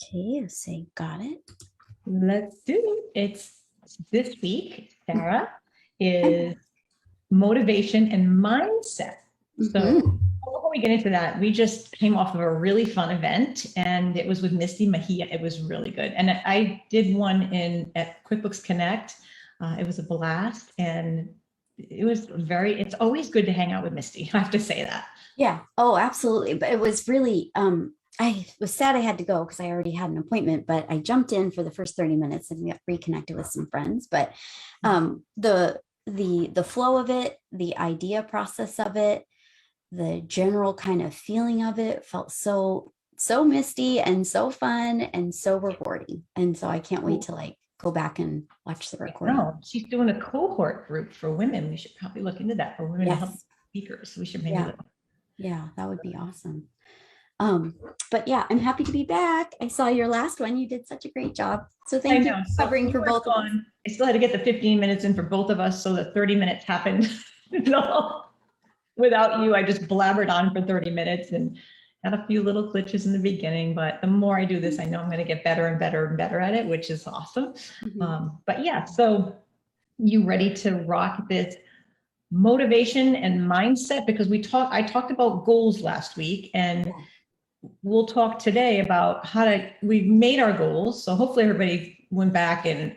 Okay, say got it. Let's do it. It's this week, Sarah, is motivation and mindset. So before we get into that, we just came off of a really fun event and it was with Misty Mejia. It was really good. And I did one at QuickBooks Connect. It was a blast and it's always good to hang out with Misty. I have to say that. Yeah. Oh, absolutely. But it was really, I was sad I had to go because I already had an appointment, but I jumped in for the first 30 minutes and got reconnected with some friends. But the flow of it, the idea process of it, the general kind of feeling of it felt so misty and so fun and so rewarding. And so I can't wait to go back and watch the recording. No, she's doing a cohort group for women. We should probably look into that for women to help speakers. We should maybe look. Yeah, that would be awesome. But yeah, I'm happy to be back. I saw your last one. You did such a great job. So thank you for covering for both of us. I still had to get the 15 minutes in for both of us. So the 30 minutes happened. Without you, I just blabbered on for 30 minutes and had a few little glitches in the beginning. But the more I do this, I know I'm going to get better and better and better at it, which is awesome. But yeah, so you ready to rock this motivation and mindset? Because I talked about goals last week, and we'll talk today about we made our goals. So hopefully everybody went back and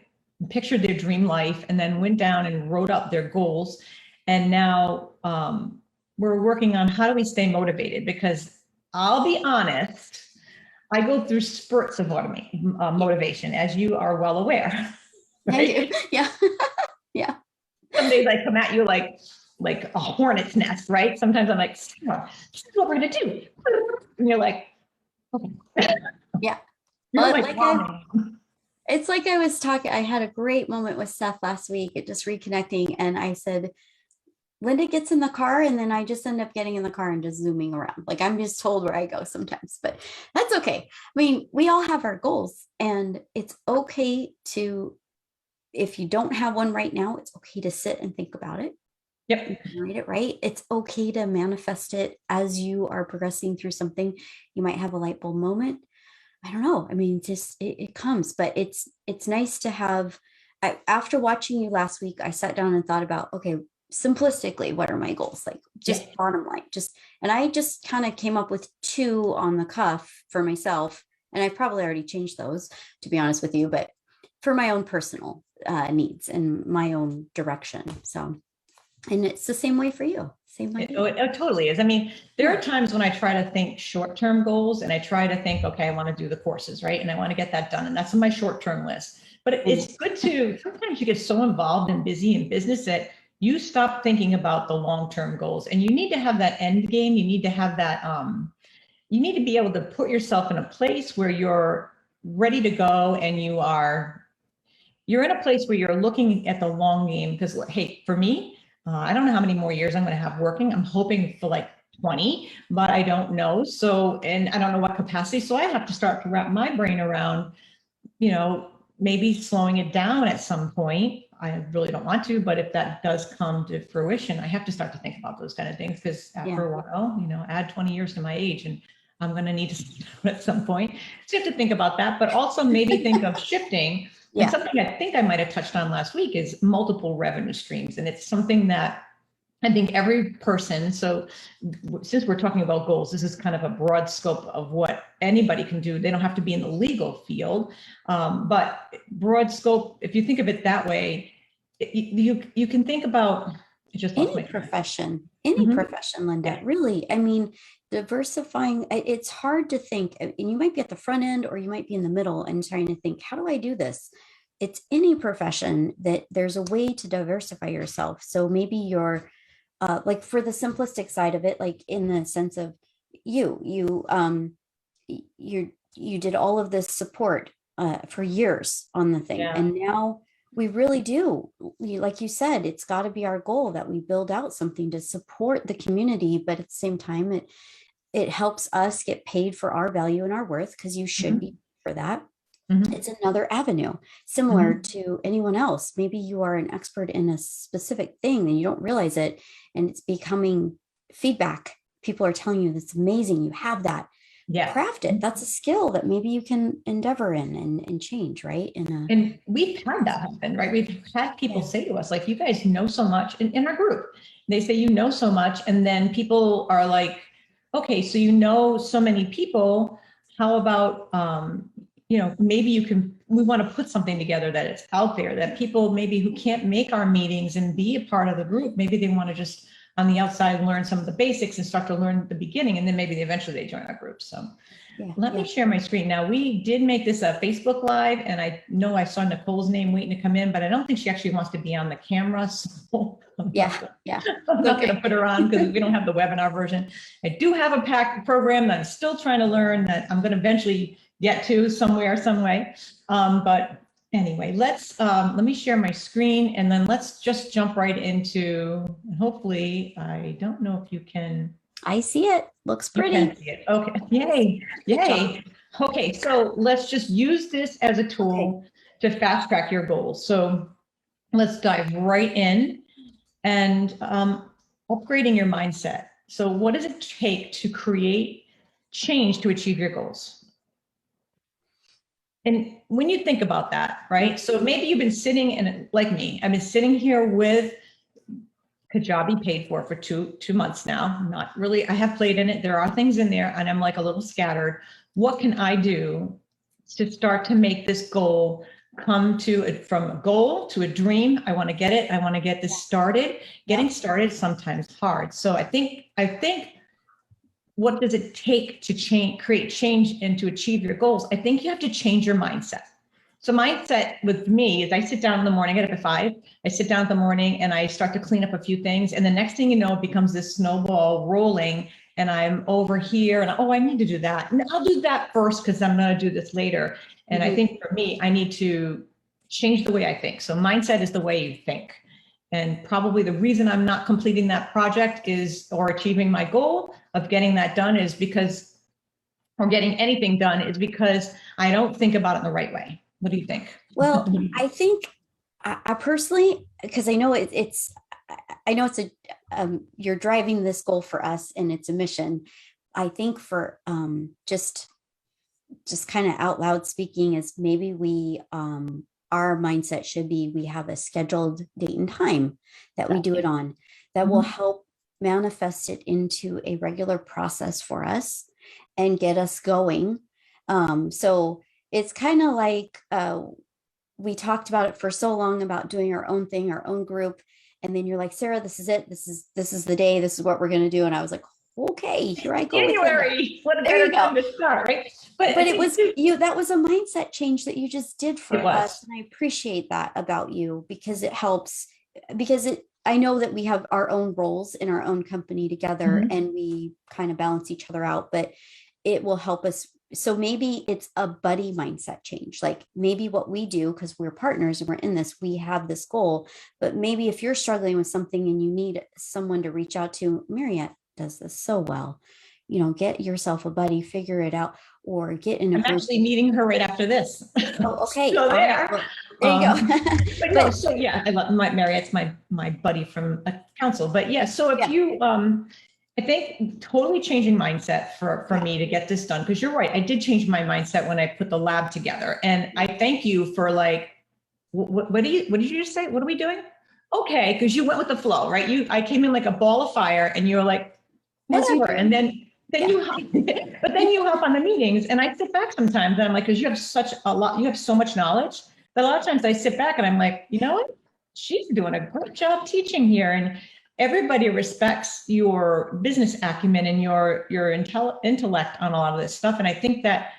pictured their dream life and then went down and wrote up their goals. And now we're working on how do we stay motivated? Because I'll be honest, I go through spurts of motivation, as you are well aware. Right? Yeah. Yeah. Some days I come at you like a hornet's nest, right? Sometimes I'm like, this is what we're gonna do. And you're like, okay. Yeah. Well, it's like I was talking, I had a great moment with Seth last week at just reconnecting. And I said, Linda gets in the car and then I just end up getting in the car and just zooming around. Like I'm just told where I go sometimes, but that's okay. I mean, we all have our goals and it's okay to, if you don't have one right now, it's okay to sit and think about it. Yep. Read it, right? It's okay to manifest it as you are progressing through something. You might have a light bulb moment. I don't know. I mean, just it comes, but it's nice to have. After watching you last week, I sat down and thought about, okay, simplistically, what are my goals? Like just bottom line, and I just kind of came up with 2 on the cuff for myself. And I probably already changed those, to be honest with you, but for my own personal needs and my own direction. So, and it's the same way for you. Same way. It totally is. I mean, there are times when I try to think short-term goals and I try to think, okay, I want to do the courses, right? And I want to get that done. And that's on my short-term list. But it's good to, sometimes you get so involved and busy in business that you stop thinking about the long-term goals, and you need to have that end game. You need to have that, you need to be able to put yourself in a place where you're ready to go and you're in a place where you're looking at the long game. Because, hey, for me, I don't know how many more years I'm going to have working. I'm hoping for like 20, but I don't know. So, and I don't know what capacity. So I have to start to wrap my brain around, maybe slowing it down at some point. I really don't want to, but if that does come to fruition, I have to start to think about those kind of things, because after a while, add 20 years to my age and I'm going to need to at some point. So you have to think about that, but also maybe think of shifting. And something I think I might have touched on last week is multiple revenue streams. And it's something that I think every person, so since we're talking about goals, this is kind of a broad scope of what anybody can do. They don't have to be in the legal field, but broad scope, if you think of it that way, you can think about just any profession, Linda, really. I mean, diversifying, it's hard to think, and you might be at the front end or you might be in the middle and trying to think, how do I do this? It's any profession that there's a way to diversify yourself. So maybe you're like, for the simplistic side of it, like in the sense of you did all of this support for years on the thing. And now we really do, like you said, it's got to be our goal that we build out something to support the community, but at the same time, it helps us get paid for our value and our worth, because you should be for that. It's another avenue, similar to anyone else. Maybe you are an expert in a specific thing and you don't realize it, and it's becoming feedback. People are telling you that's amazing, you have that. Yes. craft it. That's a skill that maybe you can endeavor in and change, right? In a And we've had that happen, right? We've had people Yeah. say to us, like, you guys know so much in our group. They say, you know so much. And then people are like, okay, so you know so many people. How about, maybe we want to put something together that it's out there, that people maybe who can't make our meetings and be a part of the group, maybe they want to just on the outside learn some of the basics and start to learn at the beginning. And then maybe eventually they join our group. So yeah, let yeah. me share my screen. Now, we did make this a Facebook Live, and I know I saw Nicole's name waiting to come in, but I don't think she actually wants to be on the camera. So Yeah, yeah. I'm not going to put her on because we don't have the webinar version. I do have a pack program that I'm still trying to learn that I'm going to eventually get to somewhere, some way. But anyway, let me share my screen, and then let's just jump right into, hopefully, I don't know if you can. I see it. Looks You pretty. can see it. Okay, yay, yay. Okay, so let's just use this as a tool to fast track your goals. So let's dive right in and upgrading your mindset. So what does it take to create change to achieve your goals? And when you think about that, right? So maybe you've been sitting in, like me, I've been sitting here with Kajabi paid for 2 months now. Not really, I have played in it. There are things in there and I'm like a little scattered. What can I do to start to make this goal come from a goal to a dream? I want to get it. I want to get this started. Getting started is sometimes hard. So I think what does it take to create change and to achieve your goals? I think you have to change your mindset. So mindset with me is I sit down in the morning, I get up at 5, I sit down in the morning and I start to clean up a few things. And the next thing you know, it becomes this snowball rolling and I'm over here and, I need to do that. And I'll do that first because I'm going to do this later. And I think for me, I need to change the way I think. So mindset is the way you think. And probably the reason I'm not completing that project or achieving my goal of getting that done is because, or getting anything done is because I don't think about it in the right way. What do you think? Well, I think I personally, because I know I know it's you're driving this goal for us and it's a mission. I think for just kind of out loud speaking is maybe our mindset should be we have a scheduled date and time that we do it on that will help manifest it into a regular process for us and get us going. So it's kind of like we talked about it for so long about doing our own thing, our own group. And then you're like, Sarah, this is it. This is the day. This is what we're going to do. And I was like, okay, here I go. January. What a better time to start, right? But it was you, that was a mindset change that you just did for us. And I appreciate that about you because it helps, because I know that we have our own roles in our own company together and we kind of balance each other out, but it will help us. So maybe it's a buddy mindset change. Like maybe what we do, because we're partners and we're in this, we have this goal, but maybe if you're struggling with something and you need someone to reach out to, Mariette does this so well, get yourself a buddy, figure it out, or get in a I'm group. actually meeting her right after this. Oh, okay. So there. Well, there you go. But no, so yeah, I love Mariette's my buddy from a council. But yeah, so if you I think totally changing mindset for me to get this done, because you're right, I did change my mindset when I put the lab together. And I thank you for like, what did you just say? What are we doing? Okay, because you went with the flow, right? I came in like a ball of fire and you were like, whatever. And then you help, but then you help on the meetings. And I sit back sometimes and I'm like, because you have you have so much knowledge that a lot of times I sit back and I'm like, you know what? She's doing a great job teaching here. And everybody respects your business acumen and your intellect on a lot of this stuff. And I think that,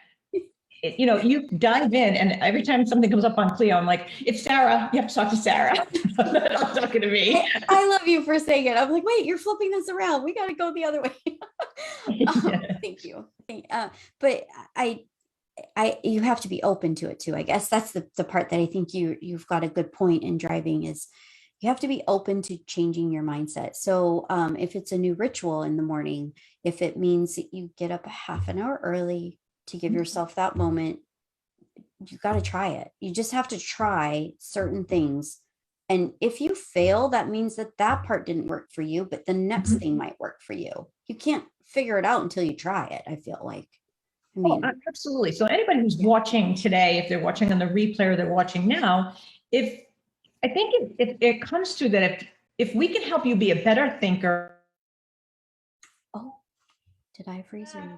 you dive in and every time something comes up on Clio, I'm like, it's Sarah. You have to talk to Sarah. Not talking to me. I love you for saying it. I'm like, wait, you're flipping this around. We got to go the other way. Thank you. But you have to be open to it too. I guess that's the part that I think you've got a good point in driving is you have to be open to changing your mindset. So if it's a new ritual in the morning, if it means that you get up a half an hour early to give yourself that moment, you got to try it. You just have to try certain things. And if you fail, that means that part didn't work for you, but the next thing might work for you. You can't figure it out until you try it, I feel like. I Oh, mean, absolutely. So anybody who's watching today, if they're watching on the replay or they're watching now, if I think it comes to that if we can help you be a better thinker. oh, did I freeze or you?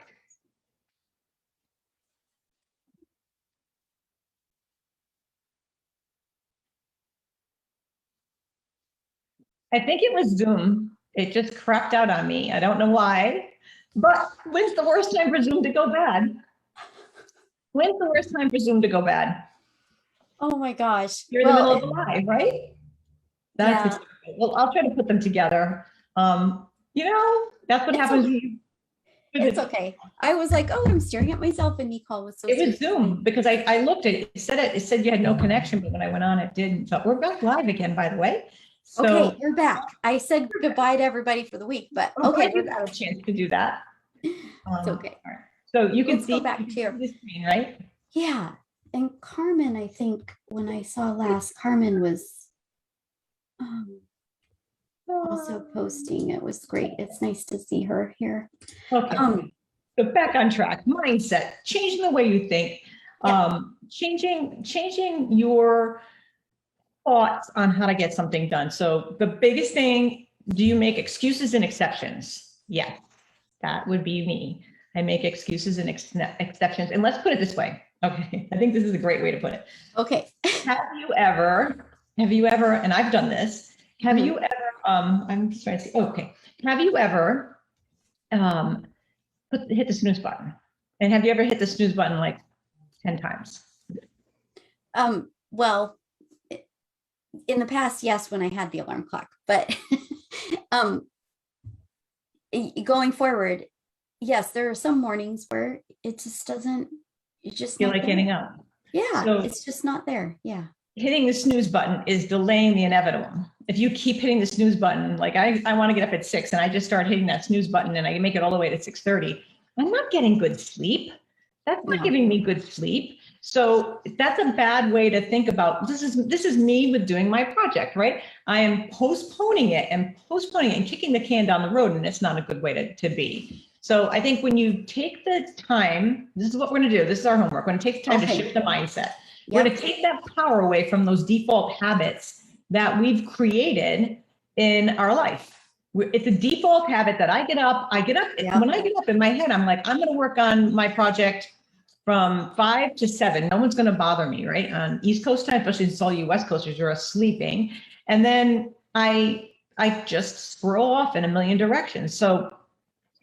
I think it was Zoom. It just crapped out on me. I don't know why. But when's the worst time for Zoom to go bad? When's the worst time for Zoom to go bad? Oh my gosh. You're in the middle of a live, right? That's Yeah, well, I'll try to put them together. That's what it's happens. okay. It's okay. I was like, oh, I'm staring at myself, and Nicole was so It was sweet. Zoom because I looked at it. It said you had no connection, but when I went on, it didn't. So we're back live again, by the way. So Okay, you're back. I said goodbye to everybody for the week, but I'm okay, glad we're you back. got a chance to do that. It's okay. All right. So you can Let's go see back to your- the screen, right? Yeah. And Carmen, I think when I saw last, Carmen was also posting. It was great. It's nice to see her here. Okay. So back on track. Mindset, changing the way you think, changing your thoughts on how to get something done. So the biggest thing, do you make excuses and exceptions? Yes, that would be me. I make excuses and exceptions. And let's put it this way. Okay, I think this is a great way to put it. Okay. Have you ever, and I've done this, have you ever, I'm just trying to see, okay. Have you ever hit the snooze button? And have you ever hit the snooze button like 10 times? Well, in the past, yes, when I had the alarm clock, but going forward, yes, there are some mornings where it just doesn't, it's just Feel not like there. getting up. Yeah, So it's just not there. Yeah. hitting the snooze button is delaying the inevitable. If you keep hitting the snooze button, like I want to get up at 6 and I just start hitting that snooze button and I make it all the way to 6:30, I'm not getting good sleep. That's not No. giving me good sleep. So that's a bad way to think about this is me with doing my project, right? I am postponing it and kicking the can down the road, and it's not a good way to be. So I think when you take the time, this is what we're going to do. This is our homework. We're going to take the time to shift the mindset. We're going to take that power away from those default habits that we've created in our life. It's a default habit that I get up. When I get up in my head, I'm like, I'm going to work on my project from 5 to 7. No one's going to bother me, right? On East Coast time, especially since all you West Coasters are sleeping. And then I just scroll off in a million directions. So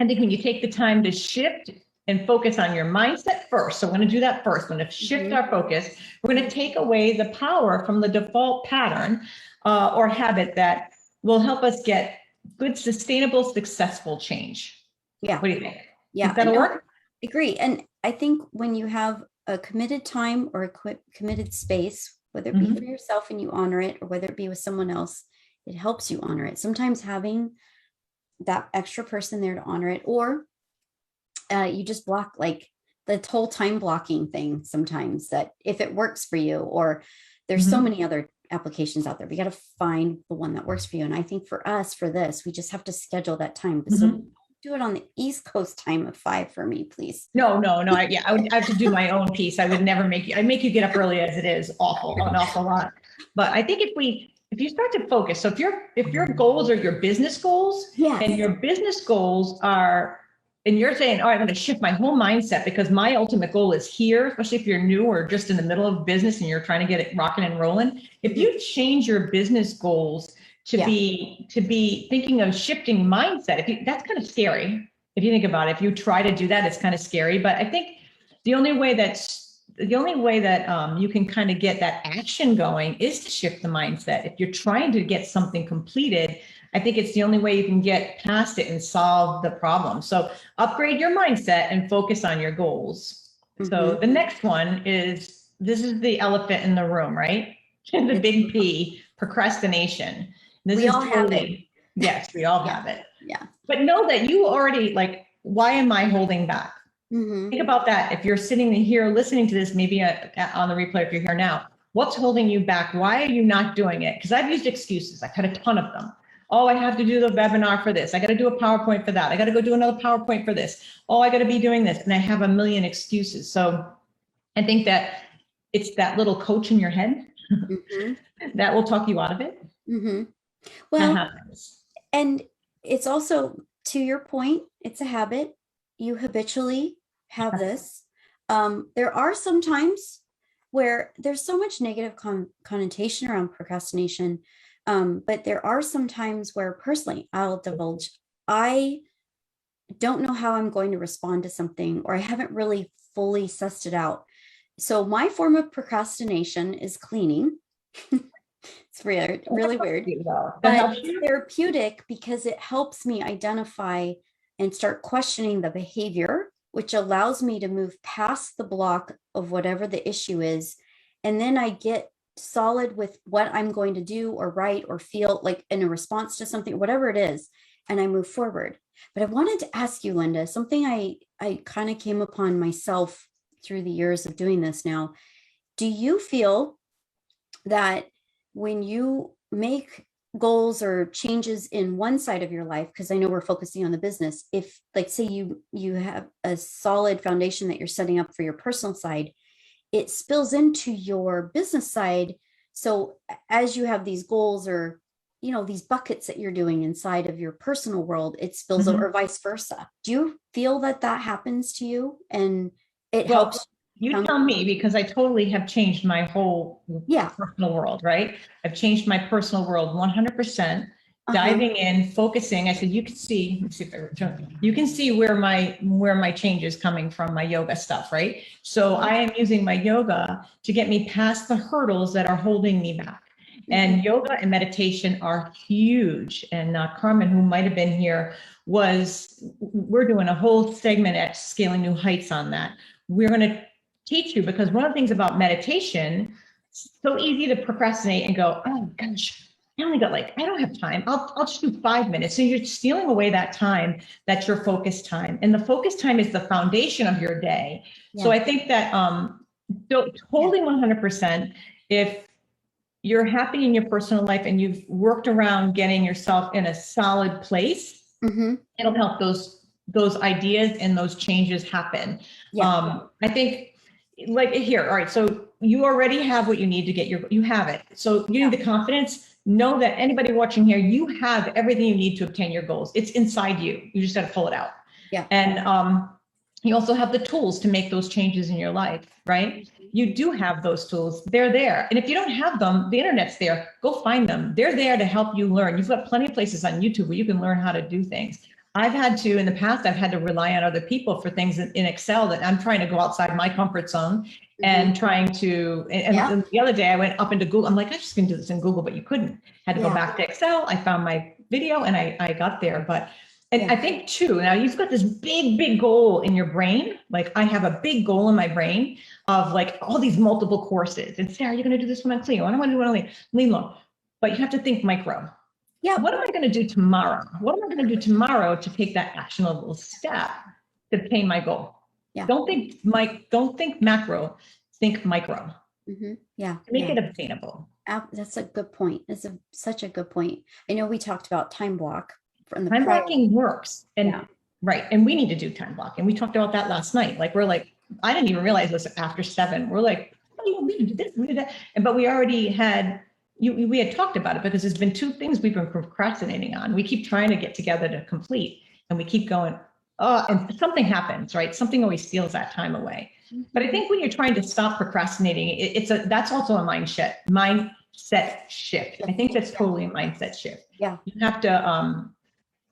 I think when you take the time to shift and focus on your mindset first. So we're going to do that first. We're going to shift our focus. We're going to take away the power from the default pattern or habit that will help us get good, sustainable, successful change. Yeah. What do you think? Yeah. That'll work? Agree. And I think when you have a committed time or a committed space, whether it be for yourself and you honor it, or whether it be with someone else, it helps you honor it. Sometimes having that extra person there to honor it, or you just block like the whole time blocking thing sometimes, that if it works for you, or there's so many other applications out there, we got to find the one that works for you. And I think for us, for this, we just have to schedule that time. So do it on the East Coast time of 5 for me, please. No. I have to do my own piece. I would never I'd make you get up early as it is an awful lot. But I think if you start to focus, so if your goals are your business goals, and your business goals are, and you're saying, all right, I'm going to shift my whole mindset because my ultimate goal is here, especially if you're new or just in the middle of business and you're trying to get it rocking and rolling. If you change your business goals to be thinking of shifting mindset, that's kind of scary. If you think about it, if you try to do that, it's kind of scary. But I think the only way that you can kind of get that action going is to shift the mindset. If you're trying to get something completed, I think it's the only way you can get past it and solve the problem. So upgrade your mindset and focus on your goals. So the next one is, this is the elephant in the room, right? The big P, procrastination. We all have it. Yes, we all have it. Yeah. But know that you already, like, why am I holding back? Think about that. If you're sitting here listening to this, maybe on the replay, if you're here now, what's holding you back? Why are you not doing it? Because I've used excuses. I've had a ton of them. Oh, I have to do the webinar for this. I got to do a PowerPoint for that. I got to go do another PowerPoint for this. Oh, I got to be doing this. And I have a million excuses. So I think that it's that little coach in your head Mhm. that will talk you out of it. Mhm. That Well, happens. and it's also, to your point, it's a habit. You habitually have this. There are some times where there's so much negative connotation around procrastination. But there are some times where personally, I'll divulge, I don't know how I'm going to respond to something, or I haven't really fully sussed it out. So my form of procrastination is cleaning. It's weird, really weird, That but helps it's you. therapeutic because it helps me identify and start questioning the behavior, which allows me to move past the block of whatever the issue is. And then I get solid with what I'm going to do or write or feel like in a response to something, whatever it is, and I move forward. But I wanted to ask you, Linda, something I kind of came upon myself through the years of doing this now. Do you feel that when you make goals or changes in one side of your life, because I know we're focusing on the business, if like say you have a solid foundation that you're setting up for your personal side, it spills into your business side. So as you have these goals or these buckets that you're doing inside of your personal world, it spills over, or vice versa. Do you feel that that happens to you and it Well, helps? you tell me, because I totally have changed my whole Yeah. personal world, right? I've changed my personal world 100%, Uh-huh. diving in, focusing. I said, you can see, let me see if I return. You can see where my change is coming from, my yoga stuff, right? So I am using my yoga to get me past the hurdles that are holding me back. And yoga and meditation are huge. And Carmen, who might have been here, we're doing a whole segment at Scaling New Heights on that. We're going to teach you, because one of the things about meditation, it's so easy to procrastinate and go, oh gosh, I only got I don't have time. I'll just do 5 minutes. So you're stealing away that time. That's your focus time. And the focus time is the foundation of your day. Yeah. So I think that totally 100%, if you're happy in your personal life and you've worked around getting yourself in a solid place, it'll help those ideas and those changes happen. Yeah. I think here, all right, so you already have what you need to get you have it. So you need the confidence. Know that anybody watching here, you have everything you need to obtain your goals. It's inside you. You just got to pull it out. Yeah. And you also have the tools to make those changes in your life, right? You do have those tools. They're there. And if you don't have them, the internet's there. Go find them. They're there to help you learn. You've got plenty of places on YouTube where you can learn how to do things. In the past, I've had to rely on other people for things in Excel that I'm trying to go outside my comfort zone and trying to, and the other day I went up into Google. I'm like, I just can do this in Google, but you couldn't. Had to go back to Excel. I found my video and I got there. But I think too, now you've got this big goal in your brain. Like I have a big goal in my brain of all these multiple courses. And Sarah, you're going to do this one on Clio. I don't want to do one on Lean Low. But you have to think micro. Yeah. What am I going to do tomorrow? What am I going to do tomorrow to take that actionable step to obtain my goal? Yeah. Don't think macro, think micro. Yeah. To make it obtainable. That's a good point. That's such a good point. I know we talked about time block. Time blocking works. And right. And we need to do time blocking. We talked about that last night. I didn't even realize this after 7. We're like, oh, we did this, we did that. But we already had, we had talked about it because there's been 2 things we've been procrastinating on. We keep trying to get together to complete and we keep going, oh, and something happens, right? Something always steals that time away. But I think when you're trying to stop procrastinating, that's also a mindset shift. I think that's totally a mindset shift. Yeah. You have to,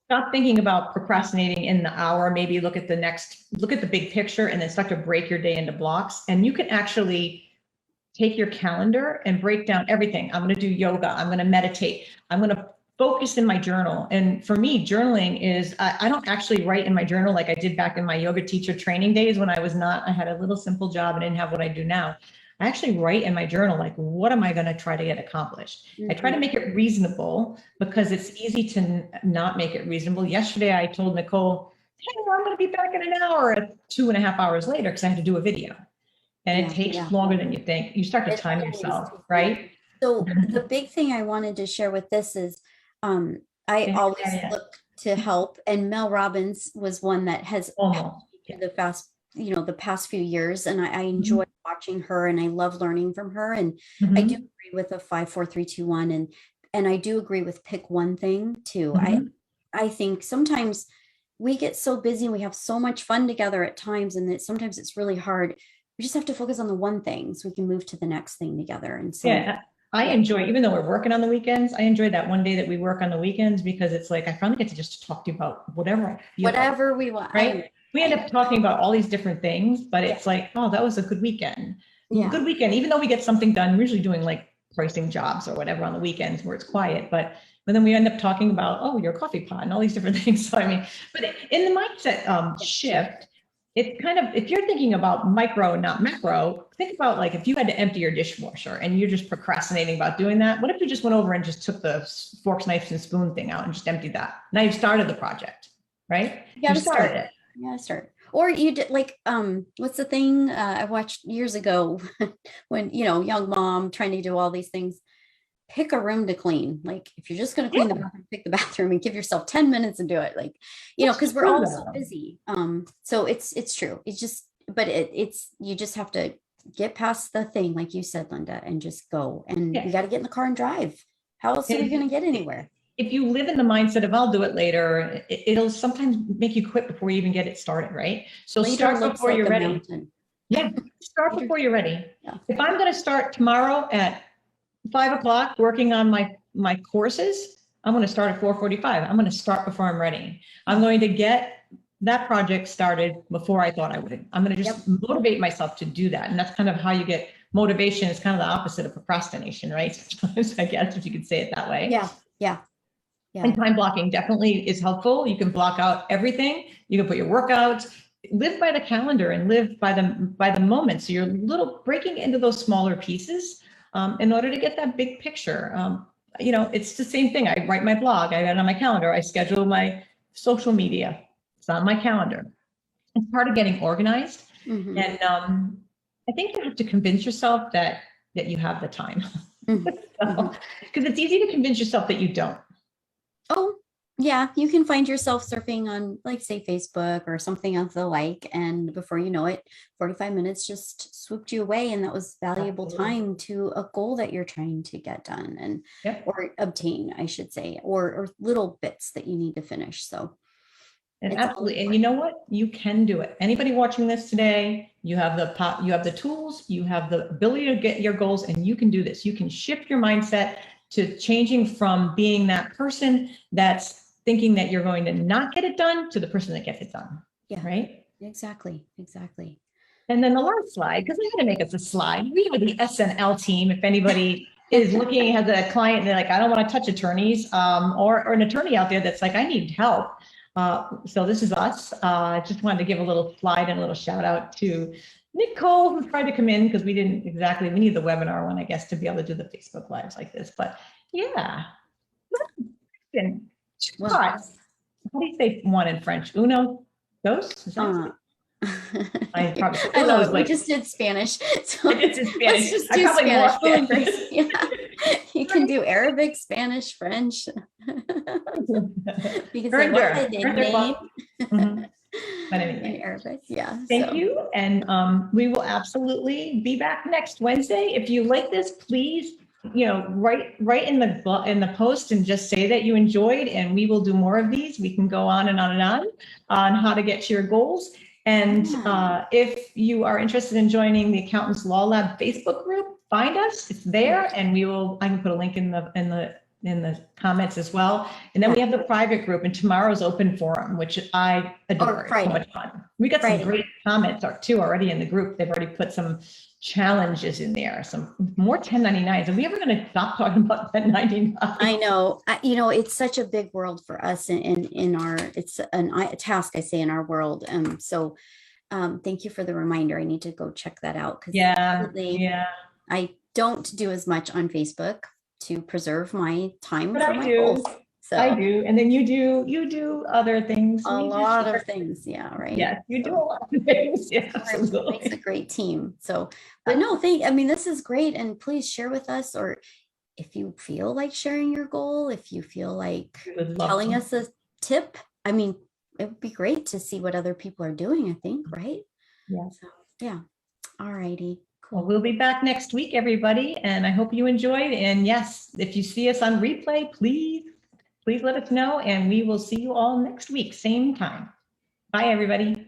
stop thinking about procrastinating in the hour, maybe look at the big picture and then start to break your day into blocks. And you can actually take your calendar and break down everything. I'm going to do yoga. I'm going to meditate. I'm going to focus in my journal. And for me, journaling is, I don't actually write in my journal like I did back in my yoga teacher training days when I had a little simple job and didn't have what I do now. I actually write in my journal, what am I going to try to get accomplished? I try to make it reasonable because it's easy to not make it reasonable. Yesterday, I told Nicole, hey, I'm going to be back in an hour, 2.5 hours later, because I had to do a video. And it takes longer than you think. You start to time yourself, right? So the big thing I wanted to share with this is I Yeah, always yeah, yeah. look to help, and Mel Robbins was one that has helped Almost. me Yeah. through the past few years, and I enjoy Mhm. watching her, and I love learning from her. And I do Mhm. agree with a 5 4 3 2 1, and I do agree with pick one thing too. Mhm. I think sometimes we get so busy and we have so much fun together at times, and that sometimes it's really hard. We just have to focus on the one thing so we can move to the next thing together. And so, Yeah, I yeah, enjoy, even though we're working on the weekends, I enjoy that one day that we work on the weekends because it's like I finally get to just talk to you about whatever I feel like, whatever we want. right? We end up talking about all these different things, but Yeah, it's like, oh, that was a good weekend. yeah, Good weekend, even though we get something done, we're usually doing like pricing jobs or whatever on the weekends where it's quiet, but then we end up talking about, oh, your coffee pot and all these different things. So I mean, but in the mindset yeah, shift, it's kind of, if you're thinking about micro, not macro, think about like if you had to empty your dishwasher and you're just procrastinating about doing that, what if you just went over and just took the forks, knives, and spoon thing out and just emptied that? Now you've started the project, right? you You gotta started start. it. You gotta start. Or you did like what's the thing I watched years ago when young mom trying to do all these things. Pick a room to clean. Like if you're just gonna clean the Yeah, bathroom, pick the bathroom and give yourself 10 minutes and do it. Like, that's because we're true all so though. busy. So it's true. It's just, but it's you just have to get past the thing, like you said, Linda, and just go. And Yeah. we got to get in the car and drive. How else are we And gonna get anywhere? if you live in the mindset of I'll do it later, it'll sometimes make you quit before you even get it started, right? So Later start looks before like you're a ready. mountain. Yeah, start Later, before you're ready. yeah. If I'm going to start tomorrow at 5 o'clock working on my courses, I'm going to start at 4:45. I'm going to start before I'm ready. I'm going to get that project started before I thought I would. I'm going to Yep. just motivate myself to do that. And that's kind of how you get motivation. It's kind of the opposite of procrastination, right? Sometimes, I guess, if you could say it that way. Yeah. Yeah. And Yeah. time blocking definitely is helpful. You can block out everything. You can put your workouts, live by the calendar and live by the moment. So you're little breaking into those smaller pieces in order to get that big picture. It's the same thing. I write my blog, I got it on my calendar, I schedule my social media. It's on my calendar. It's part of getting organized. Hmm. And I think you have to convince yourself that you have the time. Hmm. Hmm. Because it's easy to convince yourself that you don't. Oh, yeah, you can find yourself surfing on, like, say, Facebook or something of the like, and before you know it, 45 minutes just swooped you away, and that was valuable Absolutely. time to a goal that you're trying to get done and Yep. or obtain, I should say, or little bits that you need to finish. So And it's all absolutely. And you important. know what? You can do it. Anybody watching this today, you have the tools, you have the ability to get your goals, and you can do this. You can shift your mindset to changing from being that person that's thinking that you're going to not get it done to the person that gets it done. Yeah, Right. exactly. Exactly. And then the last slide, because I had to make us a slide. We are the SNL team. If anybody is looking at a client and they're like, I don't want to touch attorneys, or an attorney out there that's like, I need help. So this is us. I just wanted to give a little slide and a little shout out to Nicole, who tried to come in because we need the webinar one, I guess, to be able to do the Facebook lives like this. But yeah. And Well, how do you say one in French? Uno, dos? Is that I probably I Uno love is it. We like just did Spanish. So I did in let's Spanish. just I do probably Spanish. more We'll Spanish. embrace. Yeah. You can do Arabic, Spanish, French. You can say Earned "Wahed name" But in anyway, Arabic. Yeah. thank So you. And we will absolutely be back next Wednesday. If you like this, please, write in the post and just say that you enjoyed, and we will do more of these. We can go on and on and on how to get to your goals. And yeah. if you are interested in joining the Accountants Law Lab Facebook group, find us. It's there, and I can put a link in the comments as well. And then we have the private group and tomorrow's open forum, which I adore. It's so Friday. much fun. We got some Friday. great comments too already in the group. They've already put some challenges in there, some more 1099s. Are we ever going to stop talking about 1099? I know. It's such a big world for us in our, it's a task, I say, in our world. So thank you for the reminder. I need to go check that out because Yeah. I don't do as much on Facebook to preserve my time But for I my do. goals. I So do. And then you do other things. a lot of things. Yeah. Right. Yes, you do a So lot of things. Yeah, makes a absolutely. great team. So, but no, this is great. And please share with us, or if you feel like sharing your goal, if you feel like We would love telling to. us a tip, I mean, it would be great to see what other people are doing, I think, right? Yeah. So, yeah. All righty. Well, Cool. we'll be back next week, everybody, and I hope you enjoyed. And yes, if you see us on replay, please let us know, and we will see you all next week, same time. Bye, everybody.